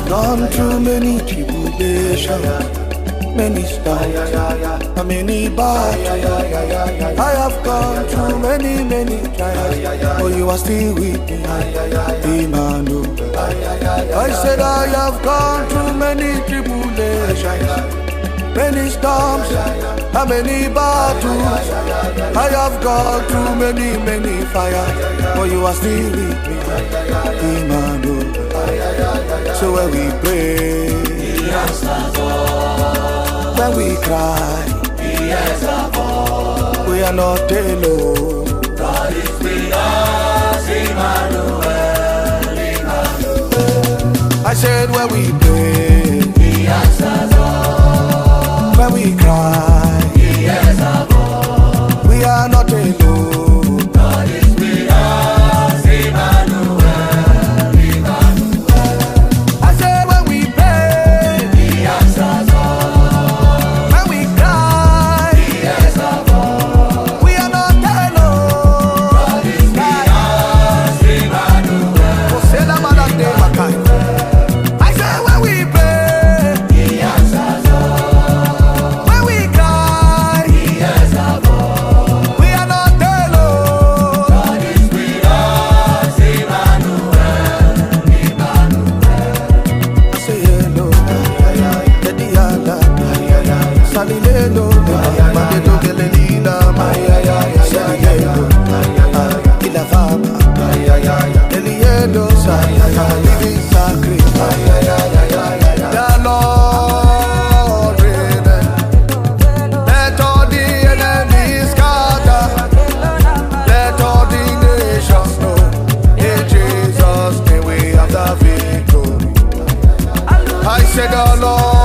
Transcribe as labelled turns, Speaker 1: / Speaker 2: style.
Speaker 1: Gone through many tribulations, many storms, and many battles. I have gone through many trials, but you are still with me, Emmanuel. I said I have gone through many tribulations, many storms, and many battles. I have gone through many fires, but you are still with me, Emmanuel. So when we pray, He answers all. When we cry, He hears our voice. We are not alone. God is with us, Emmanuel, Emmanuel. I said when we pray, He answers all. When we cry, He hears our voice. We are not alone. God is with us, Emmanuel. I said, oh Lord.